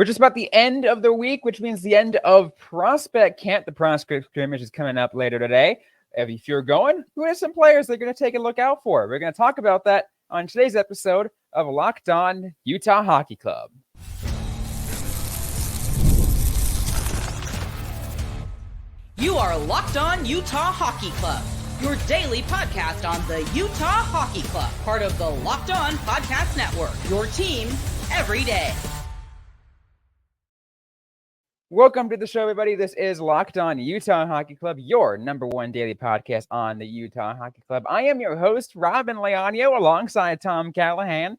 We're just about the end of the week, which means the end of prospect camp. The prospect scrimmage is coming up later today. If you're going, who are some players they're going to take a look out for? We're going to talk about that on today's episode of Locked On Utah Hockey Club. You are Locked On Utah Hockey Club, your daily podcast on the Utah Hockey Club, part of the Locked On Podcast Network, your team every day. Welcome to the show, everybody. This is Locked On Utah Hockey Club, your number one daily podcast on the Utah Hockey Club. I am your host, Robyn Leonio, alongside Tom Callahan.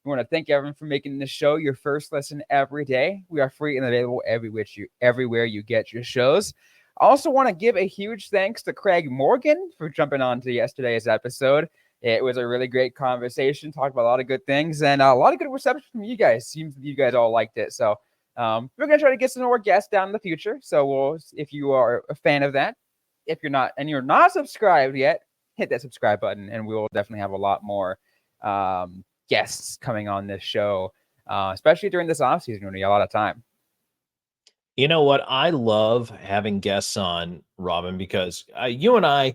We want to thank everyone for making this show your first listen every day. We are free and available everywhere you get your shows. I also want to give a huge thanks to Craig Morgan for jumping on to yesterday's episode. It was a really great conversation, talked about a lot of good things, and a lot of good reception from you guys. Seems you guys all liked it. So we're going to try to get some more guests down in the future. So if you are a fan of that, if you're not, and you're not subscribed yet, hit that subscribe button, and we will definitely have a lot more guests coming on this show, especially during this offseason when we have a lot of time. You know what? I love having guests on, Robyn, because you and I,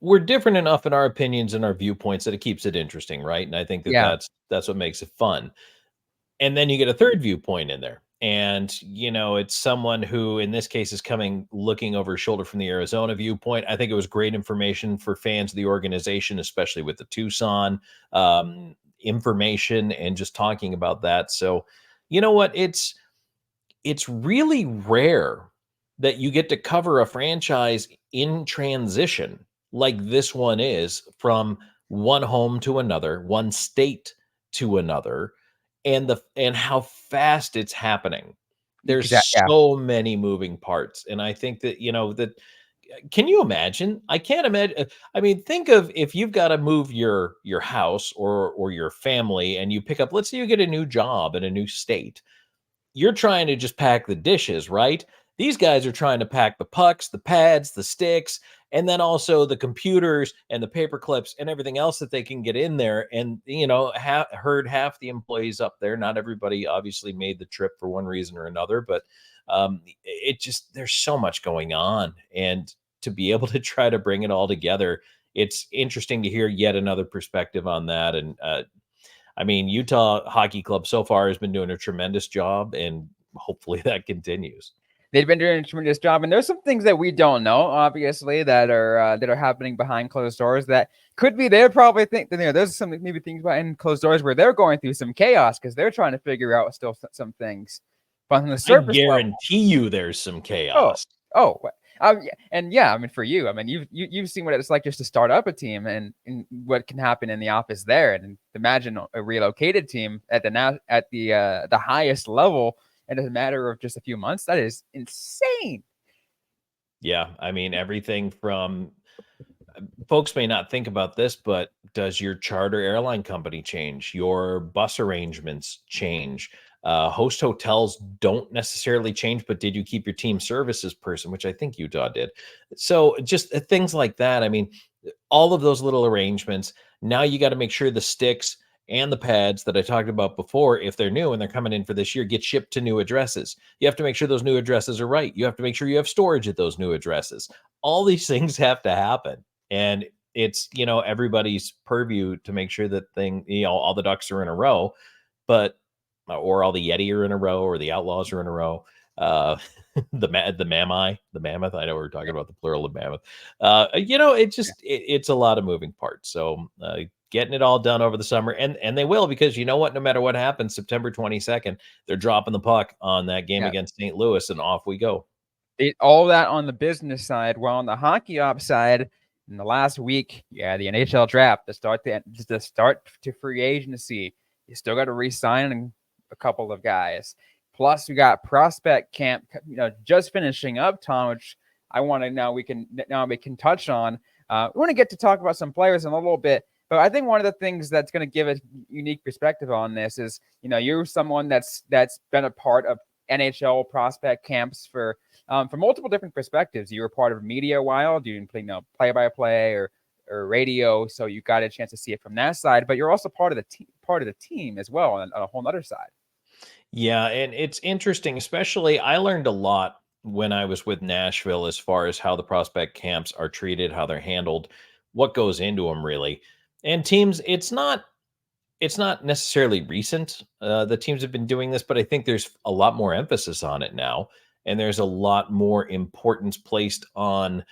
we're different enough in our opinions and our viewpoints that it keeps it interesting, right? And I think that's what makes it fun. And then you get a third viewpoint in there. And, it's someone who, in this case, is looking over his shoulder from the Arizona viewpoint. I think it was great information for fans of the organization, especially with the Tucson information and just talking about that. So, you know what? It's really rare that you get to cover a franchise in transition like this one is, from one home to another, one state to another, and how fast it's happening. There's so many moving parts. And I think that, can you imagine? I can't imagine. I mean, think of if you've got to move your house or your family, and you pick up, let's say you get a new job in a new state. You're trying to just pack the dishes, right? These guys are trying to pack the pucks, the pads, the sticks, and then also the computers and the paper clips and everything else that they can get in there. And, heard half the employees up there. Not everybody obviously made the trip for one reason or another, but there's so much going on. And to be able to try to bring it all together, it's interesting to hear yet another perspective on that. And, Utah Hockey Club so far has been doing a tremendous job, and hopefully that continues. They've been doing a tremendous job, and there's some things that we don't know, obviously, that are happening behind closed doors that could be. They probably think that there's some maybe things behind closed doors where they're going through some chaos because they're trying to figure out still some things. But on the surface, I guarantee you, there's some chaos. For you, you've seen what it's like just to start up a team and what can happen in the office there, and imagine a relocated team at the highest level in a matter of just a few months. That is insane. Yeah, everything from, folks may not think about this, but does your charter airline company change? Your bus arrangements change? Host hotels don't necessarily change, but did you keep your team services person, which I think Utah did? So just things like that. All of those little arrangements. Now you got to make sure the sticks and the pads that I talked about before, if they're new and they're coming in for this year, get shipped to new addresses. You have to make sure those new addresses are right. You have to make sure you have storage at those new addresses. All these things have to happen. And it's, everybody's purview to make sure that all the ducks are in a row, or all the Yeti are in a row, or the Outlaws are in a row. The Mammoth. I know we're talking about the plural of Mammoth. It's a lot of moving parts. So getting it all done over the summer, and they will, because you know what? No matter what happens, September 22nd, they're dropping the puck on that game against St. Louis, and off we go. All that on the business side, while on the hockey ops side, in the last week, the NHL draft, the start to free agency, you still got to re-sign a couple of guys. Plus, we got prospect camp, just finishing up, Tom, which I want to now we can touch on. We want to get to talk about some players in a little bit, but I think one of the things that's going to give a unique perspective on this is, you're someone that's been a part of NHL prospect camps for multiple different perspectives. You were part of media a while, doing play-by-play or radio, so you got a chance to see it from that side. But you're also part of the team as well on a whole other side. Yeah, and it's interesting, especially I learned a lot when I was with Nashville as far as how the prospect camps are treated, how they're handled, what goes into them really. And teams, it's not necessarily recent. The teams have been doing this, but I think there's a lot more emphasis on it now, and there's a lot more importance placed on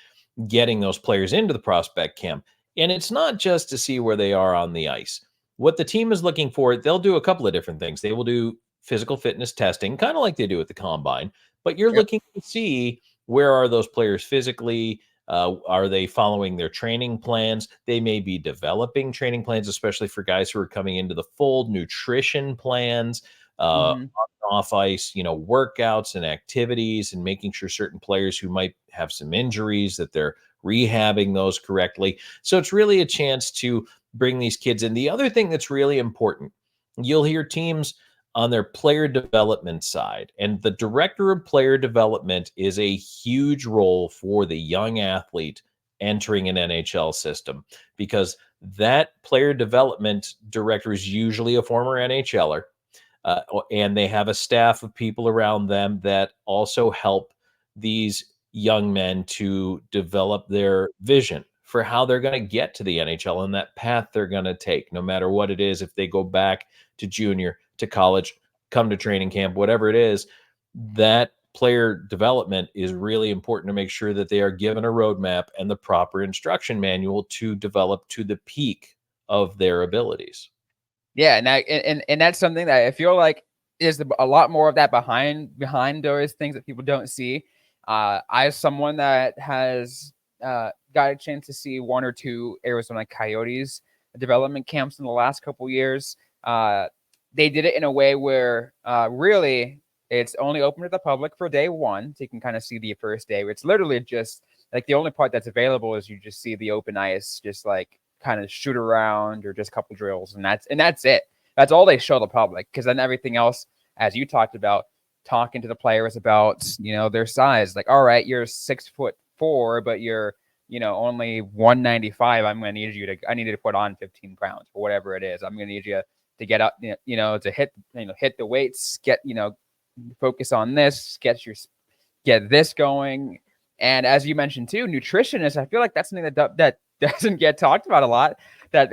getting those players into the prospect camp. And it's not just to see where they are on the ice. What the team is looking for, they'll do a couple of different things. They will do physical fitness testing, kind of like they do at the combine, but you're Yep. looking to see where are those players physically. Are they following their training plans? They may be developing training plans, especially for guys who are coming into the fold, nutrition plans, Hmm. off ice, workouts and activities, and making sure certain players who might have some injuries that they're rehabbing those correctly. So it's really a chance to bring these kids in. The other thing that's really important, you'll hear teams on their player development side, and the director of player development is a huge role for the young athlete entering an NHL system, because that player development director is usually a former NHLer, and they have a staff of people around them that also help these young men to develop their vision for how they're going to get to the NHL and that path they're going to take, no matter what it is. If they go back to junior, to college, come to training camp, whatever it is, that player development is really important to make sure that they are given a roadmap and the proper instruction manual to develop to the peak of their abilities. Yeah, and that's something that I feel like is a lot more of that behind doors things that people don't see. As someone that has got a chance to see one or two Arizona Coyotes development camps in the last couple years, they did it in a way where really it's only open to the public for day one, so you can kind of see the first day. It's literally just like the only part that's available is you just see the open ice, just like kind of shoot around or just a couple drills, and that's it. That's all they show the public, because then everything else, as you talked about, talking to the players about their size. Like, all right, you're 6'4", but you're only 195. I need you to put on 15 pounds or whatever it is. I'm gonna need you to get up, to hit the weights, get focus on this, get this going. And as you mentioned too, nutritionists, I feel like that's something that doesn't get talked about a lot. That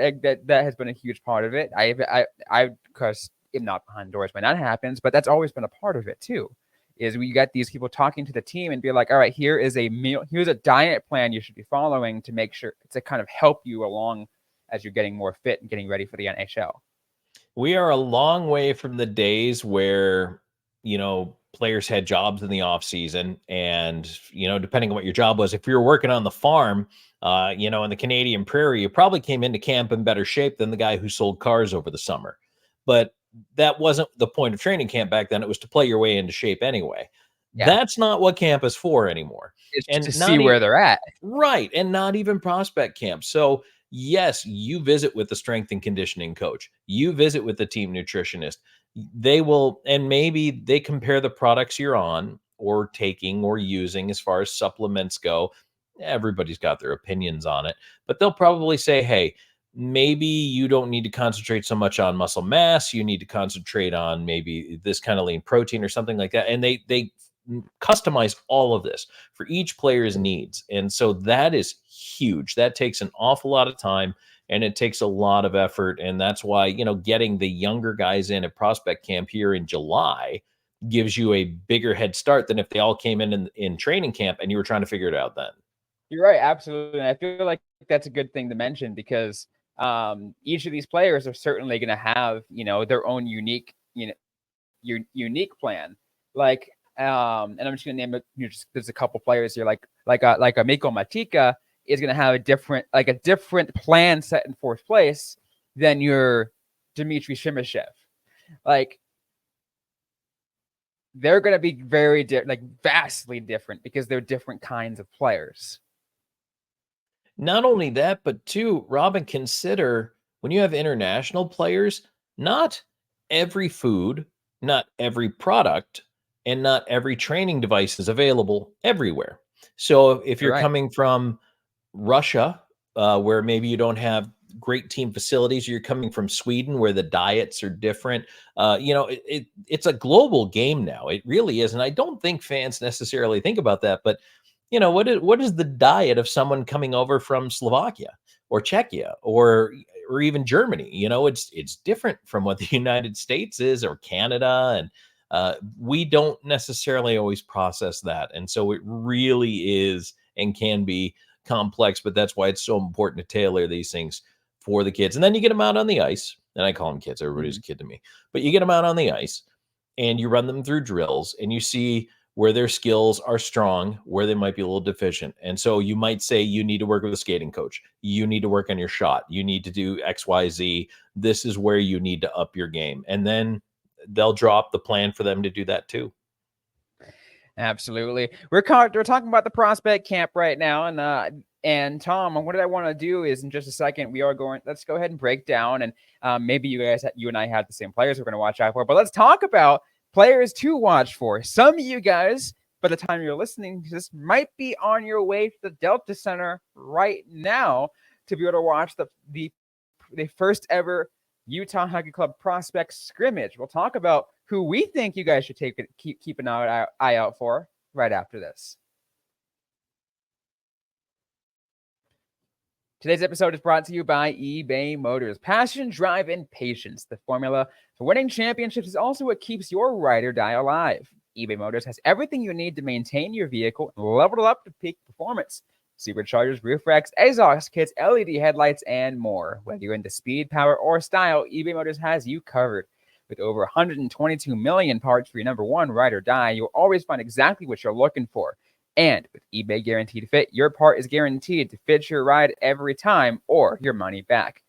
has been a huge part of it. I because if not behind doors when that happens, but that's always been a part of it too. Is we get these people talking to the team and be like, all right, here is a meal, here's a diet plan you should be following to make sure to kind of help you along as you're getting more fit and getting ready for the NHL. We are a long way from the days where, players had jobs in the off season, and, depending on what your job was, if you were working on the farm, in the Canadian prairie, you probably came into camp in better shape than the guy who sold cars over the summer. But that wasn't the point of training camp back then. It was to play your way into shape anyway. Yeah, That's not what camp is for anymore. it's to And see not where they're at. right, and not even prospect camp. So, yes, you visit with the strength and conditioning coach. You visit with the team nutritionist. They will, and maybe they compare the products you're on or taking or using as far as supplements go. Everybody's got their opinions on it, but they'll probably say, hey, maybe you don't need to concentrate so much on muscle mass. You need to concentrate on maybe this kind of lean protein or something like that. And they customize all of this for each player's needs. And so that is huge. That takes an awful lot of time, and it takes a lot of effort. And that's why, getting the younger guys in at prospect camp here in July gives you a bigger head start than if they all came in training camp and you were trying to figure it out then. You're right, absolutely. And I feel like that's a good thing to mention because each of these players are certainly going to have, their own unique, unique plan. Like, and I'm just going to name it. There's a couple players here, like a Miko Matika is going to have a different plan set in fourth place than your Dmitry Shimashev. Like, they're going to be vastly different because they're different kinds of players. Not only that, but too, Robyn, consider when you have international players, not every food, not every product, and not every training device is available everywhere. So if You're you're right. coming from Russia, where maybe you don't have great team facilities. You're coming from Sweden where the diets are different. It's a global game now. It really is. And I don't think fans necessarily think about that. But, what is the diet of someone coming over from Slovakia or Czechia or even Germany? It's different from what the United States is or Canada. And we don't necessarily always process that. And so it really is and can be complex, but that's why it's so important to tailor these things for the kids. And then you get them out on the ice, and I call them kids. Everybody's a kid to me, but you get them out on the ice and you run them through drills and you see where their skills are strong, where they might be a little deficient. And so you might say, you need to work with a skating coach. You need to work on your shot. You need to do X, Y, Z. This is where you need to up your game. And then they'll draw up the plan for them to do that too. Absolutely. We're talking about the prospect camp right now, and Tom, what I want to do is in just a second, let's go ahead and break down, and maybe you and I have the same players we're going to watch out for, but let's talk about players to watch for. Some of you guys, by the time you're listening, this might be on your way to the Delta Center right now to be able to watch the first ever Utah Hockey Club prospect scrimmage. We'll talk about who we think you guys should keep an eye out for right after this. Today's episode is brought to you by eBay Motors. Passion, drive, and patience. The formula for winning championships is also what keeps your ride or die alive. eBay Motors has everything you need to maintain your vehicle and level it up to peak performance. Superchargers, roof racks, exhaust kits, LED headlights, and more. Whether you're into speed, power, or style, eBay Motors has you covered. With over 122 million parts for your number one ride or die, you'll always find exactly what you're looking for. And with eBay Guaranteed Fit, your part is guaranteed to fit your ride every time or your money back.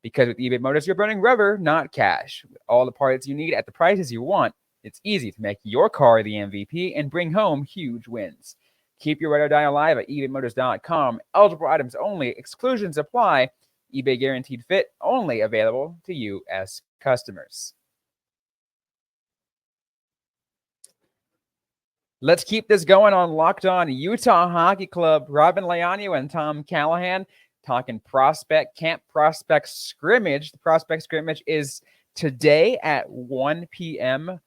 Because with eBay Motors, you're burning rubber, not cash. With all the parts you need at the prices you want, it's easy to make your car the MVP and bring home huge wins. Keep your ride or die alive at ebaymotors.com. Eligible items only. Exclusions apply. eBay Guaranteed Fit only available to U.S. customers. Let's keep this going on Locked On Utah Hockey Club. Robyn Leonio and Tom Callahan talking prospect camp, prospect scrimmage. The prospect scrimmage is today at 1 p.m.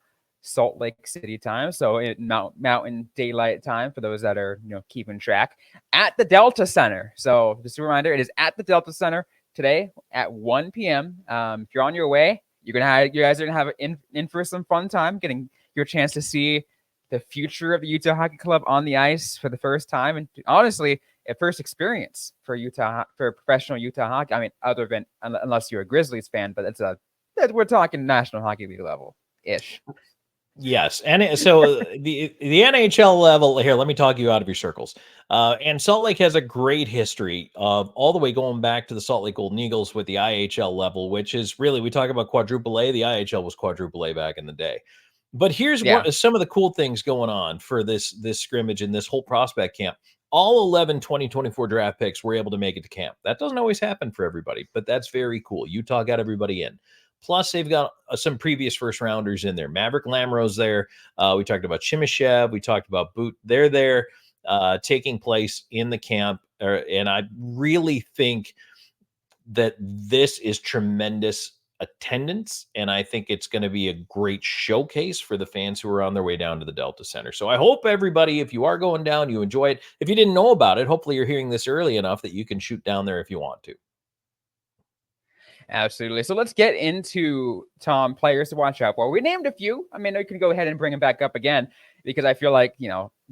Salt Lake City time, so in Mountain Daylight time for those that are keeping track, at the Delta Center. So just a reminder, it is at the Delta Center today at 1 p.m. If you're on your way, you guys are gonna have in for some fun time, getting your chance to see the future of the Utah Hockey Club on the ice for the first time, and honestly, a first experience for professional Utah hockey. I mean, other than unless you're a Grizzlies fan, but we're talking National Hockey League level ish. Yes, and so the NHL level here. Let me talk you out of your circles. And Salt Lake has a great history of all the way going back to the Salt Lake Golden Eagles with the IHL level, which is really, we talk about quadruple A. The IHL was quadruple A back in the day. But here's some of the cool things going on for this scrimmage and this whole prospect camp. All 11 2024 draft picks were able to make it to camp. That doesn't always happen for everybody, but that's very cool. Utah got everybody in. Plus, they've got some previous first rounders in there. Maverick Lamro's there. We talked about Chimishev. We talked about Boot. They're there taking place in the camp. And I really think that this is tremendous attendance, and I think it's going to be a great showcase for the fans who are on their way down to the Delta Center. So I hope everybody, if you are going down, you enjoy it. If you didn't know about it, hopefully you're hearing this early enough that you can shoot down there if you want to. Absolutely. So let's get into, Tom, players to watch out for. We named a few. I mean, we can go ahead and bring them back up again because I feel like,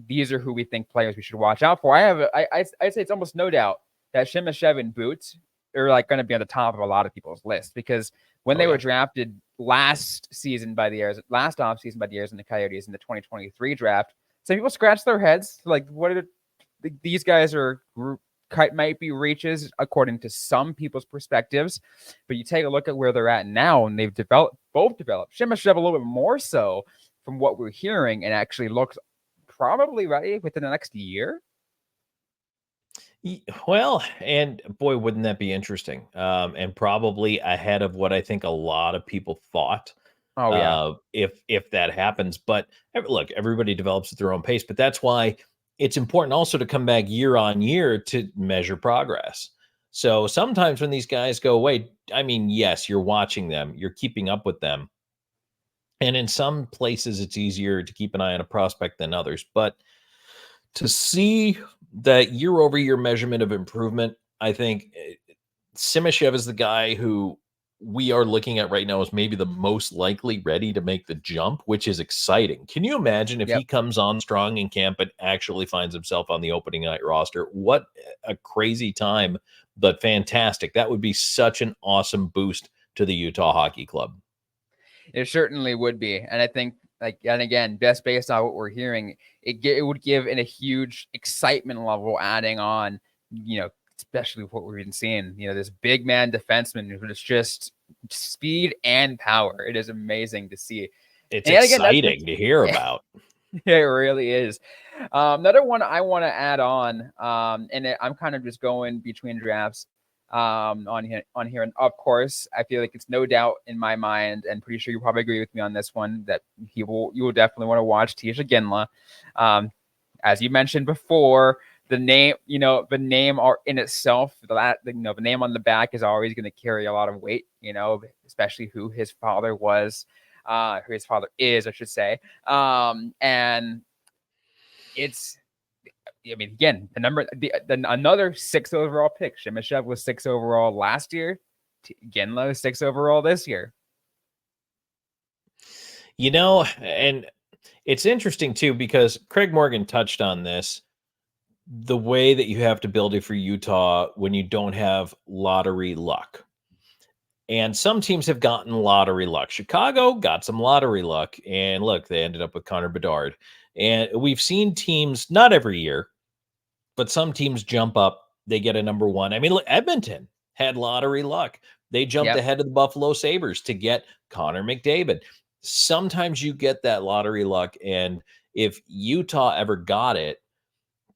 these are who we think players we should watch out for. I'd say it's almost no doubt that Chimishev and Boots are going to be on the top of a lot of people's list because when they were drafted last offseason by the Arizona Coyotes in the 2023 draft, some people scratched their heads like, what are these guys might be reaches according to some people's perspectives, but you take a look at where they're at now, and they've both developed. Chimishev a little bit more so from what we're hearing, and actually looks probably ready within the next year. Well, and boy, wouldn't that be interesting? And probably ahead of what I think a lot of people thought. Oh yeah. If that happens, but look, everybody develops at their own pace, but that's why it's important also to come back year on year to measure progress. So sometimes when these guys go away, I mean, yes, you're watching them, you're keeping up with them. And in some places, it's easier to keep an eye on a prospect than others. But to see that year over year measurement of improvement, I think Simashev is the guy who we are looking at right now as maybe the most likely ready to make the jump, which is exciting. Can you imagine if Yep. he comes on strong in camp and actually finds himself on the opening night roster? What a crazy time, but fantastic. That would be such an awesome boost to the Utah Hockey Club. It certainly would be. And I think, like, and again, just based on what we're hearing, it would give in a huge excitement level adding on, especially what we've been seeing, this big man defenseman who is just speed and power. It is amazing to see. It's And again, exciting to hear about. it really is. Another one I want to add on, I'm kind of just going between drafts on here. And of course, I feel like it's no doubt in my mind, and pretty sure you probably agree with me on this one, that you will definitely want to watch Tisha Ginla. As you mentioned before, the name are in itself, the name on the back is always going to carry a lot of weight, especially who his father was, who his father is, I should say. And it's, I mean, again, another 6 overall pick. Simashev was 6 overall last year. Ginla is 6 overall this year. And it's interesting too, because Craig Morgan touched on this, the way that you have to build it for Utah when you don't have lottery luck. And some teams have gotten lottery luck. Chicago got some lottery luck, and look, they ended up with Connor Bedard. And we've seen teams, not every year, but some teams jump up, they get a number one. I mean, look, Edmonton had lottery luck. They jumped ahead of the Buffalo Sabres to get Connor McDavid. Sometimes you get that lottery luck, and if Utah ever got it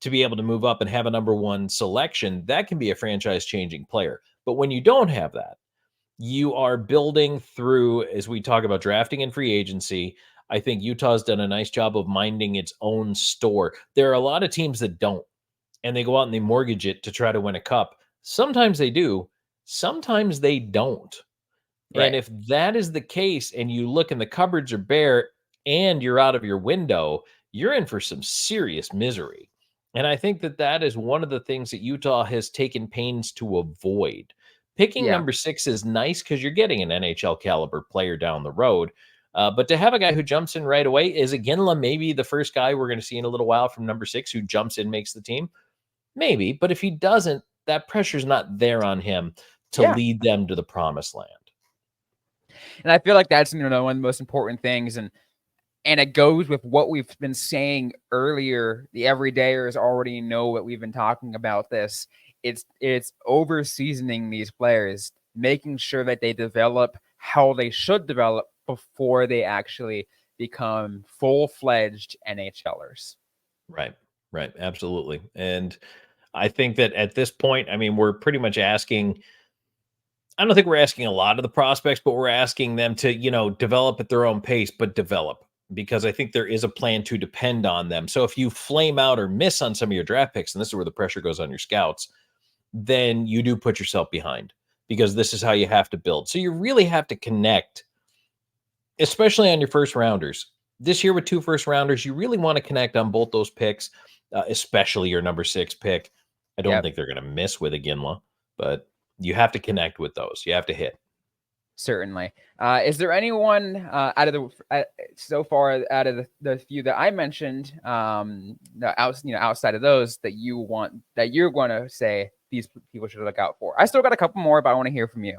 to be able to move up and have a number one selection, that can be a franchise-changing player. But when you don't have that, you are building through, as we talk about drafting and free agency. I think Utah's done a nice job of minding its own store. There are a lot of teams that don't, and they go out and they mortgage it to try to win a cup. Sometimes they do, sometimes they don't. Right. And if that is the case, and you look and the cupboards are bare and you're out of your window, you're in for some serious misery. And I think that is one of the things that Utah has taken pains to avoid. Picking number 6 is nice because you're getting an NHL caliber player down the road. But to have a guy who jumps in right away, is Ginla maybe the first guy we're going to see in a little while from number 6 who jumps in, makes the team? Maybe. But if he doesn't, that pressure's not there on him to lead them to the promised land. And I feel like that's one of the most important things. And it goes with what we've been saying earlier. The everydayers already know what we've been talking about this. It's over seasoning these players, making sure that they develop how they should develop before they actually become full-fledged NHLers. Right. Absolutely. And I think that at this point, I mean, we're pretty much asking, I don't think we're asking a lot of the prospects, but we're asking them to, develop at their own pace, but develop, because I think there is a plan to depend on them. So if you flame out or miss on some of your draft picks, and this is where the pressure goes on your scouts, then you do put yourself behind, because this is how you have to build. So you really have to connect, especially on your first rounders. This year with 2 first rounders, you really want to connect on both those picks, especially your number 6 pick. I don't think they're going to miss with a Ginla, but you have to connect with those. You have to hit. Certainly. Is there anyone out of the few that I mentioned, outside of those, that you're going to say these people should look out for? I still got a couple more, but I want to hear from you.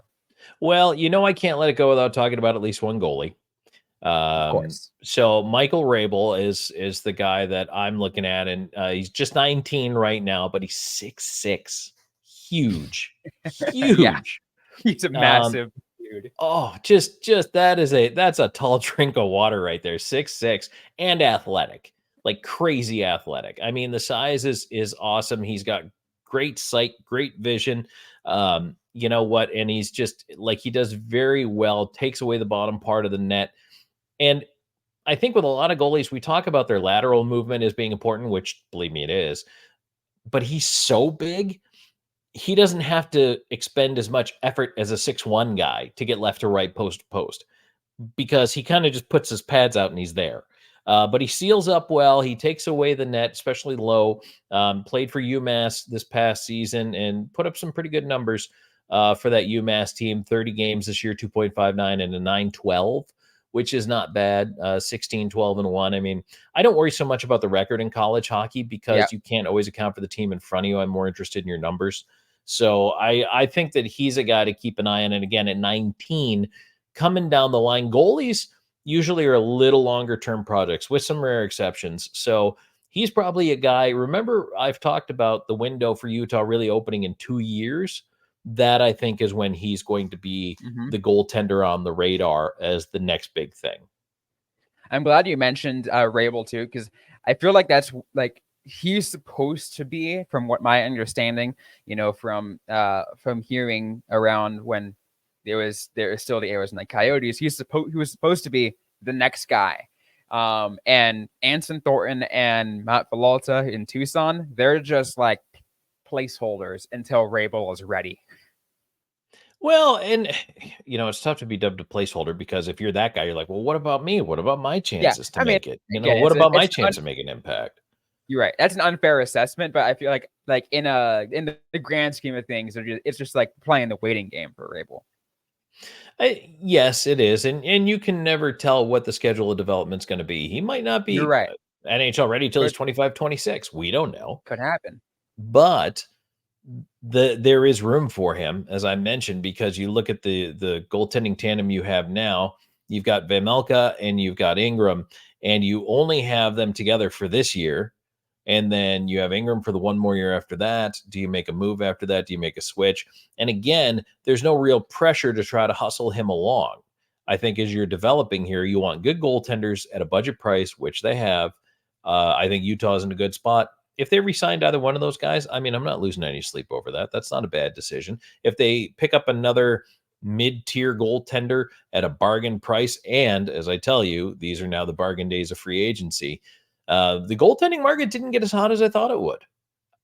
Well, I can't let it go without talking about at least one goalie. Of course. So Michael Rabel is the guy that I'm looking at, and he's just 19 right now, but he's 6'6", huge. Yeah, he's a massive dude. Oh, just that's a tall drink of water right there. 6'6", and athletic, like crazy athletic. I mean, the size is awesome. He's got great sight, great vision. You know what? And he's just like, he does very well, takes away the bottom part of the net. And I think with a lot of goalies, we talk about their lateral movement as being important, which, believe me, it is. But he's so big, he doesn't have to expend as much effort as a 6'1" guy to get left to right, post to post, because he kind of just puts his pads out and he's there. But he seals up well. He takes away the net, especially low. Played for UMass this past season and put up some pretty good numbers for that UMass team. 30 games this year, 2.59 and a 9.12, which is not bad. 16, 12, and 1. I mean, I don't worry so much about the record in college hockey because you can't always account for the team in front of you. I'm more interested in your numbers. So I think that he's a guy to keep an eye on. And again, at 19, coming down the line, goalies usually are a little longer term projects with some rare exceptions. So he's probably a guy. Remember, I've talked about the window for Utah really opening in 2 years. That I think is when he's going to be the goaltender on the radar as the next big thing. I'm glad you mentioned Rabel too, because I feel like that's like he's supposed to be, from what my understanding, from hearing around when there was still the Arizona Coyotes, he was supposed to be the next guy. And Anson Thornton and Matt Villalta in Tucson, they're just like placeholders until Rabel is ready. Well, and it's tough to be dubbed a placeholder because if you're that guy, you're like, well, what about me? What about my chances to make it? What about my chance to make an impact? You're right. That's an unfair assessment, but I feel like in the grand scheme of things, it's just like playing the waiting game for Rabel. Yes, it is, and you can never tell what the schedule of development's going to be. He might not be You're right. NHL ready till he's 25, 26. We don't know. Could happen. But there is room for him, as I mentioned, because you look at the goaltending tandem you have now. You've got Vejmelka and you've got Ingram, and you only have them together for this year. And then you have Ingram for the one more year after that. Do you make a move after that? Do you make a switch? And again, there's no real pressure to try to hustle him along. I think as you're developing here, you want good goaltenders at a budget price, which they have. I think Utah is in a good spot. If they re-signed either one of those guys, I mean, I'm not losing any sleep over that. That's not a bad decision. If they pick up another mid-tier goaltender at a bargain price, and as I tell you, these are now the bargain days of free agency, the goaltending market didn't get as hot as I thought it would,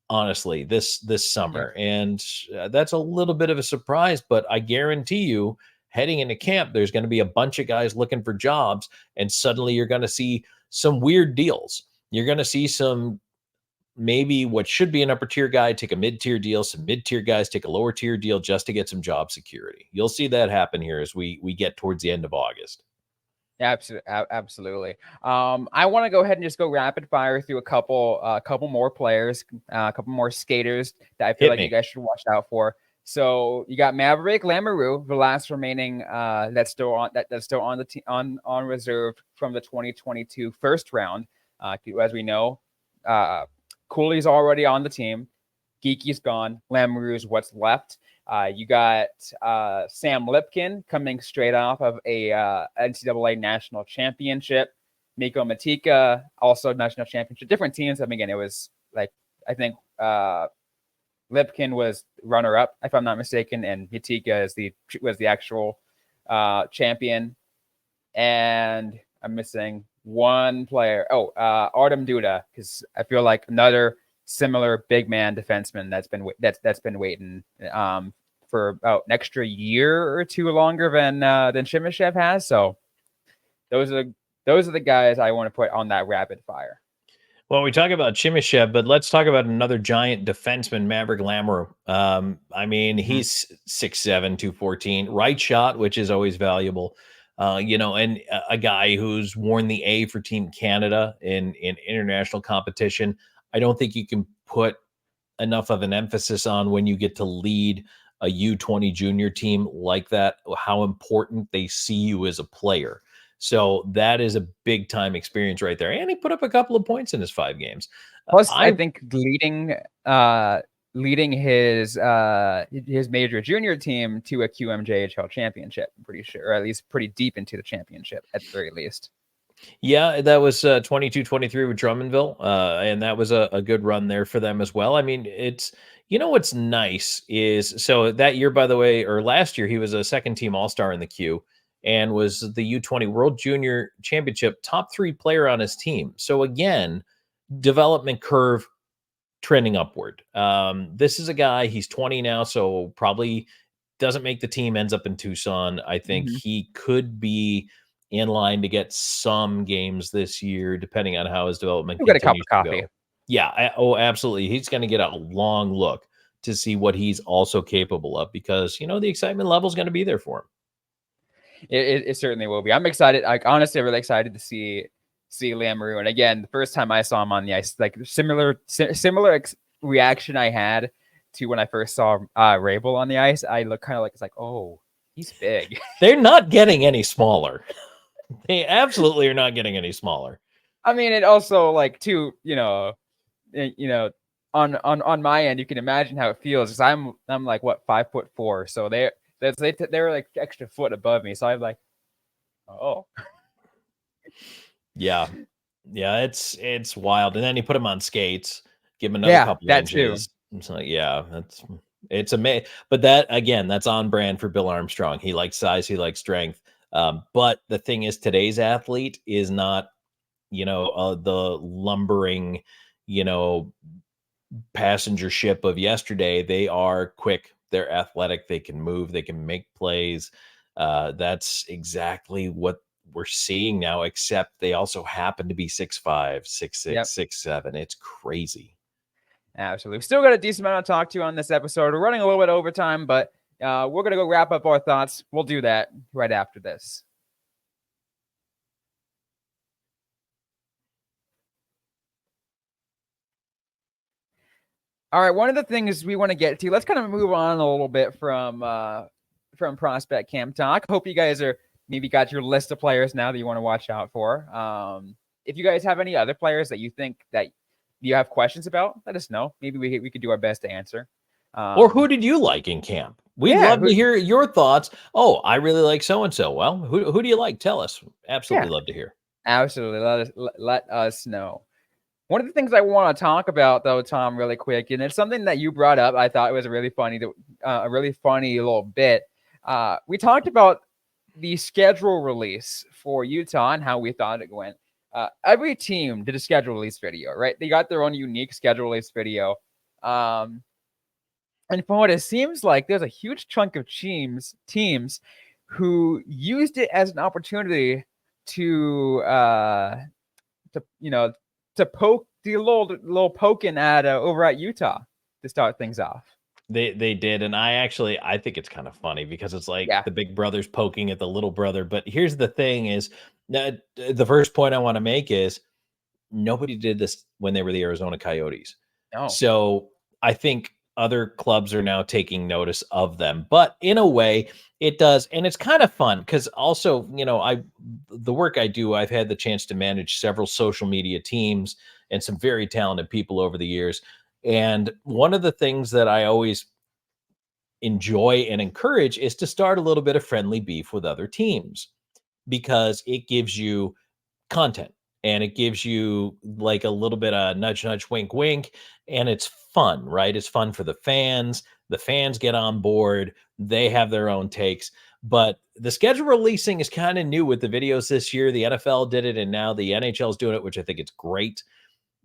honestly, this summer. Yeah. And that's a little bit of a surprise, but I guarantee you, heading into camp, there's going to be a bunch of guys looking for jobs, and suddenly you're going to see some weird deals. You're going to see some, maybe what should be an upper tier guy take a mid-tier deal, some mid-tier guys take a lower tier deal just to get some job security. You'll see that happen here as we get towards the end of August. Absolutely. I want to go ahead and just go rapid fire through a couple more players, a couple more skaters that I feel like you guys should watch out for. So you got Maverick Lamoureux, the last remaining that's still on the on reserve from the 2022 first round. As we know, Cooley's already on the team. Geeky's gone. Lamoureux's what's left. You got Sam Lipkin coming straight off of a NCAA national championship. Miko Matika, also national championship. Different teams. I mean, again, it was like, I think Lipkin was runner-up, if I'm not mistaken, and Matika was the actual champion. And I'm missing one player. Artem Duda, because I feel like another similar big man defenseman that's been waiting for about an extra year or two longer than Chimishev has. So those are the guys I want to put on that rapid fire. Well, we talk about Chimishev, but let's talk about another giant defenseman, Maverick Lamoureux. I mean, he's 6'7", 214, right shot, which is always valuable. And a guy who's worn the A for Team Canada in international competition. I don't think you can put enough of an emphasis on when you get to lead a U20 junior team like that, how important they see you as a player. So that is a big time experience right there. And he put up a couple of points in his 5 games. Plus, I think leading his major junior team to a QMJHL championship, I'm pretty sure, or at least pretty deep into the championship at the very least. Yeah, that was 22-23 with Drummondville, and that was a good run there for them as well. I mean, it's, what's nice is, so that year, by the way, or last year, he was a second-team All-Star in the Q and was the U20 World Junior Championship top 3 player on his team. So again, development curve trending upward. This is a guy, he's 20 now, so probably doesn't make the team, ends up in Tucson. I think he could be in line to get some games this year, depending on how his development You get a cup continues of to coffee. go. Yeah, absolutely. He's going to get a long look to see what he's also capable of, because, you know, the excitement level is going to be there for him. It certainly will be. I'm excited. Honestly, I'm really excited to see Lamoureux. And again, the first time I saw him on the ice, like similar reaction I had to when I first saw Rabel on the ice. I look kind of like, it's like, oh, he's big. They're not getting any smaller. They absolutely are not getting any smaller. I mean, it also like too, on my end, you can imagine how it feels, because I'm like what 5'4", so they were like extra foot above me, so I'm like, oh, yeah, it's wild. And then you put him on skates, give him another couple inches. It's like, yeah, it's amazing. But that, again, that's on brand for Bill Armstrong. He likes size, he likes strength. But the thing is, today's athlete is not, the lumbering, passenger ship of yesterday. They are quick, they're athletic, they can move, they can make plays. That's exactly what we're seeing now, except they also happen to be 6'5", 6'6", 6'7". It's crazy. Absolutely. We've still got a decent amount to talk to on this episode. We're running a little bit over time, but we're going to go wrap up our thoughts. We'll do that right after this. All right, one of the things we want to get to, let's kind of move on a little bit from prospect camp talk. Hope you guys are maybe got your list of players now that you want to watch out for. If you guys have any other players that you think that you have questions about, let us know. Maybe we could do our best to answer. Or who did you like in camp? We'd love to hear your thoughts. Oh, I really like so-and-so. Well, who do you like? Tell us. Absolutely love to hear. Absolutely. Let us know. One of the things I want to talk about, though, Tom, really quick, and it's something that you brought up. I thought it was a really funny little bit. We talked about the schedule release for Utah and how we thought it went. Every team did a schedule release video, right? They got their own unique schedule release video. And from what it seems like, there's a huge chunk of teams who used it as an opportunity to poke the little poking at over at Utah to start things off. They did, and I think it's kind of funny, because it's like the big brother's poking at the little brother. But here's the thing: is that the first point I want to make is nobody did this when they were the Arizona Coyotes. No. So I think other clubs are now taking notice of them, but in a way it does. And it's kind of fun because also, the work I do, I've had the chance to manage several social media teams and some very talented people over the years. And one of the things that I always enjoy and encourage is to start a little bit of friendly beef with other teams, because it gives you content. And it gives you like a little bit of nudge, nudge, wink, wink. And it's fun, right? It's fun for the fans. The fans get on board. They have their own takes. But the schedule releasing is kind of new with the videos this year. The NFL did it, and now the NHL is doing it, which I think it's great.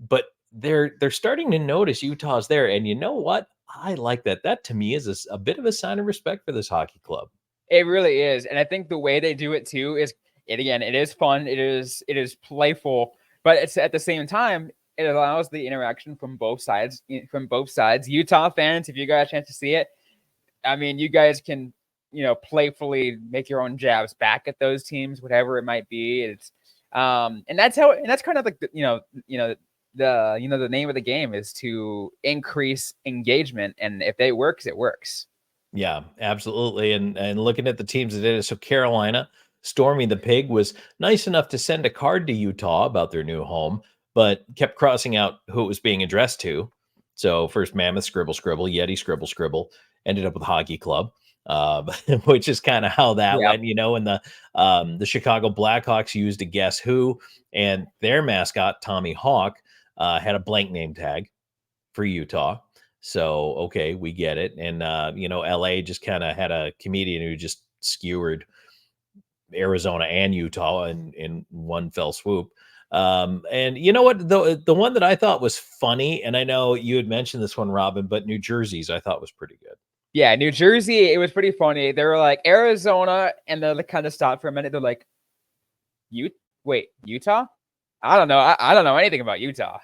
But they're starting to notice Utah's there. And you know what? I like that. That to me is a bit of a sign of respect for this hockey club. It really is. And I think the way they do it too is, it is fun. It is playful, but it's at the same time, it allows the interaction from both sides. Utah fans, if you got a chance to see it, I mean, you guys can, playfully make your own jabs back at those teams, whatever it might be. It's, and that's kind of like, the name of the game is to increase engagement. And if it works, it works. Yeah, absolutely. And looking at the teams that did it. So Carolina, Stormy the Pig was nice enough to send a card to Utah about their new home, but kept crossing out who it was being addressed to. So first Mammoth, scribble, scribble, Yeti, scribble, scribble, ended up with Hockey Club, which is kind of how that went, and the Chicago Blackhawks used a Guess Who, and their mascot, Tommy Hawk, had a blank name tag for Utah. So, okay, we get it. And, LA just kind of had a comedian who just skewered Arizona and Utah in one fell swoop. And you know what? The one that I thought was funny, and I know you had mentioned this one, Robin, but New Jersey's I thought was pretty good. Yeah, New Jersey, it was pretty funny. They were like Arizona, and they're like kind of stopped for a minute. They're like, Utah? I don't know. I don't know anything about Utah.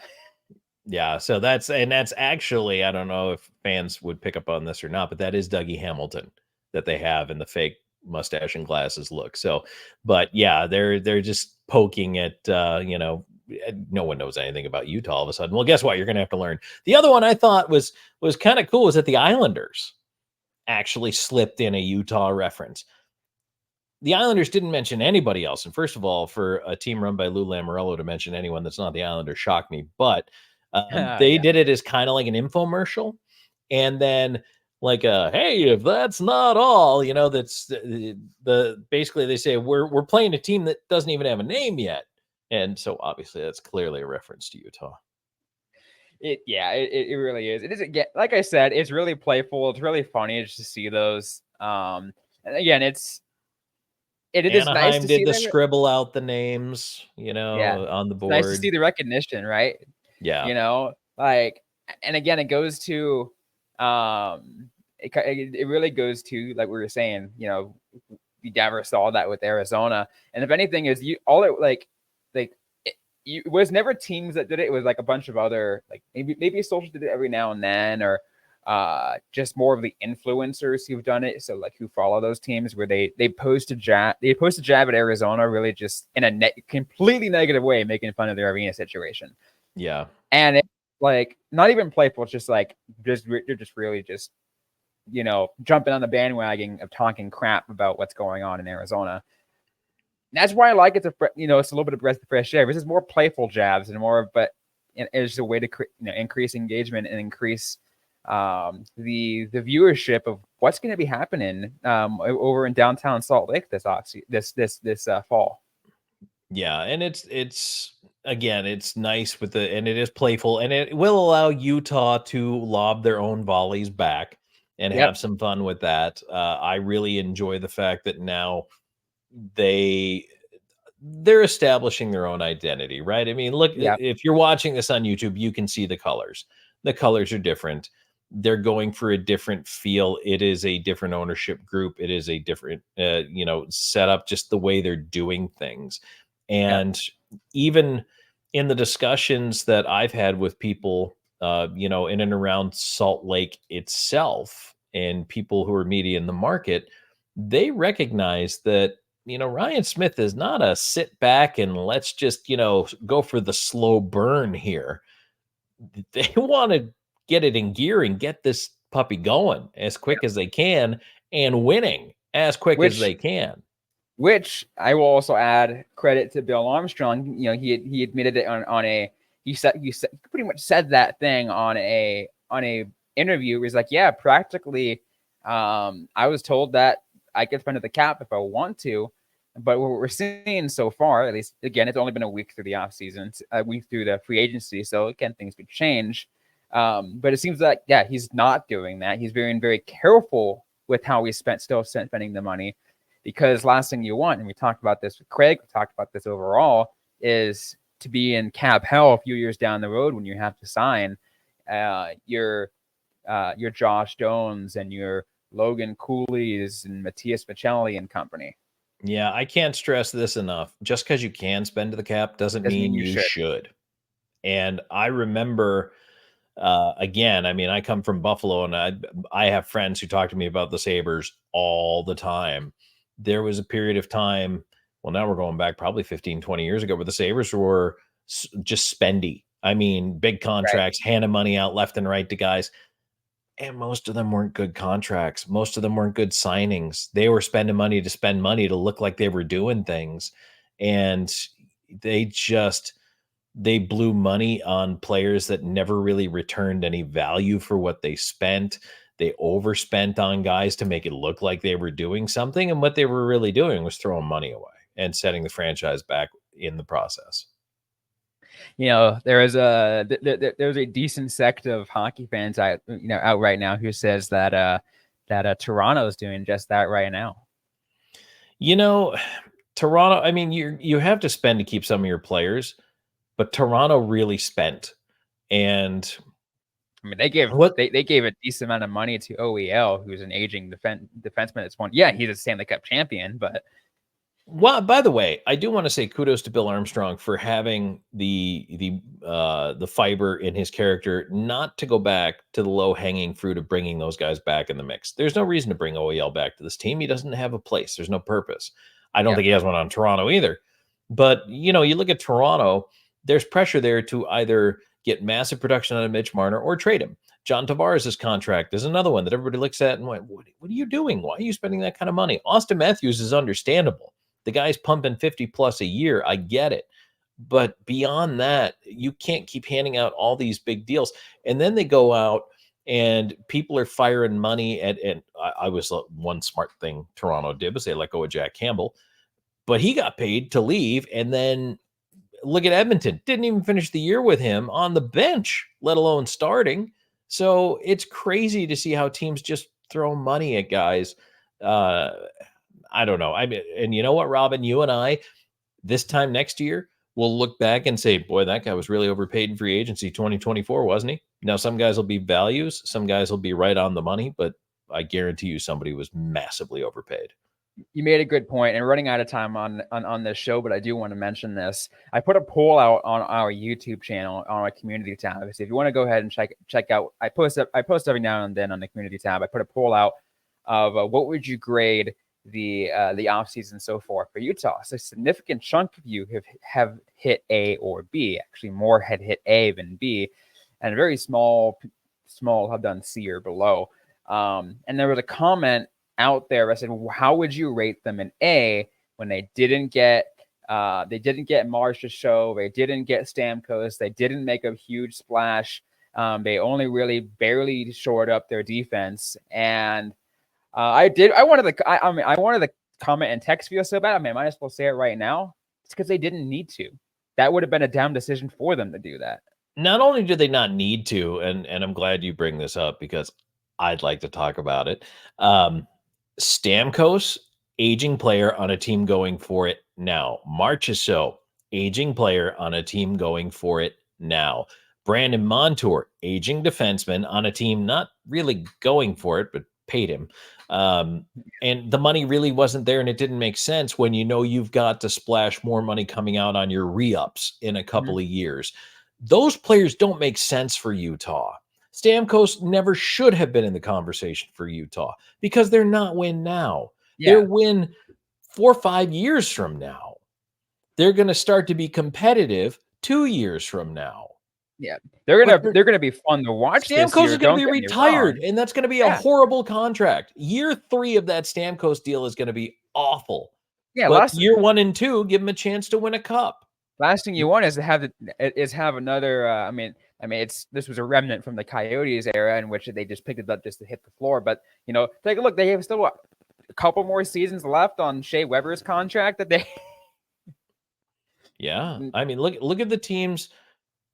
Yeah, so that's actually, I don't know if fans would pick up on this or not, but that is Dougie Hamilton that they have in the fake mustache and glasses look. So, but yeah, they're just poking at no one knows anything about Utah all of a sudden. Well, guess what? You're going to have to learn. The other one I thought was kind of cool was that the Islanders actually slipped in a Utah reference. The Islanders didn't mention anybody else. And first of all, for a team run by Lou Lamoriello to mention anyone that's not the Islanders shocked me. But they did it as kind of like an infomercial. And then like, hey, if that's not all, that's basically they say we're playing a team that doesn't even have a name yet. And so obviously that's clearly a reference to Utah. It really is. It isn't get, like I said, it's really playful. It's really funny just to see those. And again, it is nice to did see scribble out the names, on the board. Nice to see the recognition, right? Yeah. And again, it goes to, it really goes to, like we were saying, we never saw that with Arizona. And if anything is it was never teams that did it. It was like a bunch of other, like maybe social did it every now and then, or just more of the influencers who've done it. So like who follow those teams where they post a jab at Arizona, really just in a completely negative way, making fun of their arena situation. Yeah. And it's like not even playful. It's just like, you're just really just, jumping on the bandwagon of talking crap about what's going on in Arizona. That's why I like it. It's a little bit of breath of fresh air. This is more playful jabs and more, but it's a way to increase engagement and increase the viewership of what's going to be happening over in downtown Salt Lake this fall. Yeah, and it's again, it's nice and it is playful, and it will allow Utah to lob their own volleys back and have some fun with that. I really enjoy the fact that now they're establishing their own identity, right? I mean, look, if you're watching this on YouTube, you can see the colors. The colors are different. They're going for a different feel. It is a different ownership group. It is a different, setup, just the way they're doing things. And even in the discussions that I've had with people, in and around Salt Lake itself and people who are media in the market, they recognize that, Ryan Smith is not a sit back and let's just, go for the slow burn here. They want to get it in gear and get this puppy going as quick as they can and winning as quick as they can. Which I will also add credit to Bill Armstrong. He admitted it he pretty much said that thing on a interview. He's like, yeah, practically, I was told that I could spend the cap if I want to, but what we're seeing so far, at least again, it's only been a week through the off season, a week through the free agency. So again, things could change. But it seems like, he's not doing that. He's being very careful with how he's spending the money, because last thing you want, and we talked about this with Craig, we talked about this overall, is to be in cap hell a few years down the road when you have to sign your Josh Jones and your Logan Cooley's and Matthias Michelli and company. Yeah, I can't stress this enough. Just because you can spend the cap doesn't mean you should. And I remember, again, I mean, I come from Buffalo, and I have friends who talk to me about the Sabres all the time. There was a period of time, well, now we're going back probably 15, 20 years ago, where the Sabres were just spendy. I mean, big contracts, handing money out left and right to guys. And most of them weren't good contracts. Most of them weren't good signings. They were spending money to spend money to look like they were doing things. And they blew money on players that never really returned any value for what they spent. They overspent on guys to make it look like they were doing something. And what they were really doing was throwing money away and setting the franchise back in the process. There's a decent sect of hockey fans out right now who says that Toronto is doing just that right now. Toronto, I mean, you have to spend to keep some of your players. but Toronto really spent. And I mean, they gave a decent amount of money to OEL, who's an aging defenseman at this point. Yeah, he's a Stanley Cup champion, but well, by the way, I do want to say kudos to Bill Armstrong for having the fiber in his character not to go back to the low hanging fruit of bringing those guys back in the mix. There's no reason to bring OEL back to this team. He doesn't have a place. There's no purpose. I don't think he has one on Toronto either. But you look at Toronto. There's pressure there to either get massive production out of Mitch Marner or trade him. John Tavares' contract is another one that everybody looks at and went, what are you doing? Why are you spending that kind of money? Austin Matthews is understandable. The guy's pumping 50 plus a year. I get it. But beyond that, you can't keep handing out all these big deals. And then they go out and people are firing money at, and I was one smart thing Toronto did was they let go of Jack Campbell, but he got paid to leave. And then look at Edmonton, didn't even finish the year with him on the bench, let alone starting. So it's crazy to see how teams just throw money at guys. I don't know. I mean, and you know what, Robyn, you and I, this time next year, we'll look back and say, boy, that guy was really overpaid in free agency 2024, wasn't he? Now, some guys will be values, some guys will be right on the money, but I guarantee you somebody was massively overpaid. You made a good point, and running out of time on this show, but I do want to mention this. I put a poll out on our YouTube channel on our community tab. So if you want to go ahead and check out, I post every now and then on the community tab. I put a poll out of what would you grade the offseason so far for Utah. So a significant chunk of you have hit A or B. Actually, more had hit A than B, and a very small have done C or below. And there was a comment out there that said, well, how would you rate them in A when they didn't get Marsh to show, they didn't get Stamkos, they didn't make a huge splash, they only really barely shored up their defense. And I wanted to comment and text you so bad. I mean, I might as well say it right now. It's because they didn't need to. That would have been a dumb decision for them to do that. Not only did they not need to, and I'm glad you bring this up because I'd like to talk about it. Stamkos, aging player on a team going for it now. Marchessault, aging player on a team going for it now. Brandon Montour, aging defenseman on a team not really going for it, but paid him. And the money really wasn't there, and it didn't make sense when you've got to splash more money coming out on your re-ups in a couple of years. Those players don't make sense for Utah. Stamkos never should have been in the conversation for Utah because they're not win now. Yeah. They're win 4 or 5 years from now. They're going to start to be competitive 2 years from now. Yeah, they're gonna be fun to watch. Stamkos is going to be retired, and that's going to be a horrible contract. Year 3 of that Stamkos deal is going to be awful. Yeah, but year 1 and 2, give him a chance to win a cup. Last thing you want is to have another. This was a remnant from the Coyotes era in which they just picked it up just to hit the floor. But take a look. They have still a couple more seasons left on Shea Weber's contract that they. Yeah, I mean, look at the teams.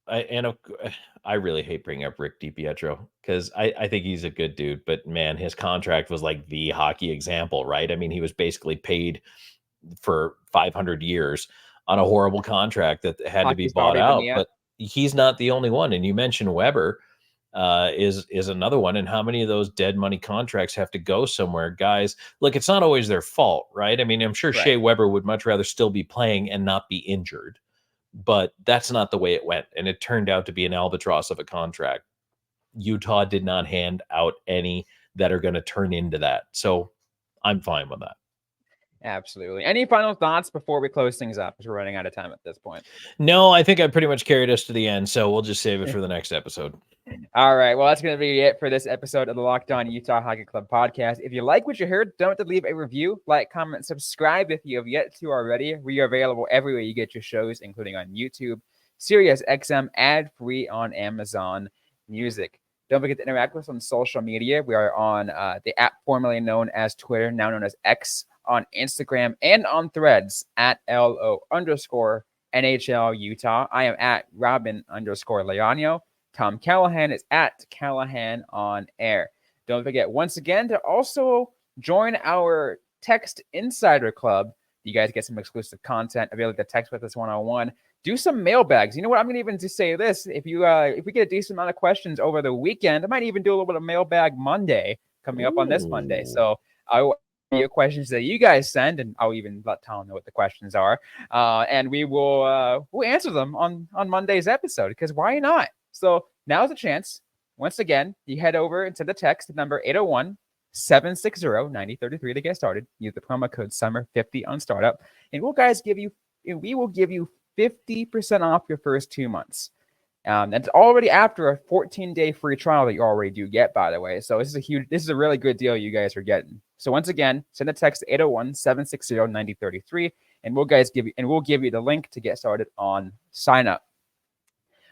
I really hate bringing up Rick DiPietro because I think he's a good dude, but man, his contract was like the hockey example, right? I mean, he was basically paid for 500 years on a horrible contract that had to be bought out, but he's not the only one. And you mentioned Weber is another one. And how many of those dead money contracts have to go somewhere? Guys, look, it's not always their fault, right? I mean, I'm sure Shea Weber would much rather still be playing and not be injured. But that's not the way it went. And it turned out to be an albatross of a contract. Utah did not hand out any that are going to turn into that. So I'm fine with that. Absolutely. Any final thoughts before we close things up? Because we're running out of time at this point. No, I think I pretty much carried us to the end. So we'll just save it for the next episode. All right. Well, that's going to be it for this episode of the Locked On Utah Hockey Club podcast. If you like what you heard, don't forget to leave a review, like, comment, subscribe if you have yet to already. We are available everywhere you get your shows, including on YouTube, Sirius XM, ad-free on Amazon Music. Don't forget to interact with us on social media. We are on the app formerly known as Twitter, now known as X, on Instagram and on Threads at LO_NHL Utah. I am at Robyn_Leonio. Tom Callahan is at Callahan on air. Don't forget once again to also join our Text Insider Club. You guys get some exclusive content, available to text with us one-on-one. do some mailbags. You know what? I'm going to even just say this. If we get a decent amount of questions over the weekend, I might even do a little bit of mailbag Monday coming up on this Monday. So I will your questions that you guys send, and I'll even let Tom know what the questions are. And we'll answer them on Monday's episode, because why not? So now's the chance. Once again, you head over and send a text to number 801-760-9033 to get started. Use the promo code SUMMER50 on startup, and we will give you 50% off your first 2 months. That's already after a 14-day free trial that you already do get, by the way. So this is a really good deal you guys are getting. So once again, send a text to 801-760-9033, and we'll give you the link to get started on sign up.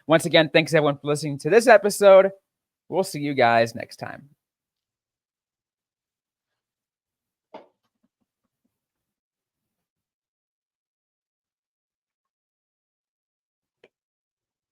Once again, thanks everyone for listening to this episode. We'll see you guys next time.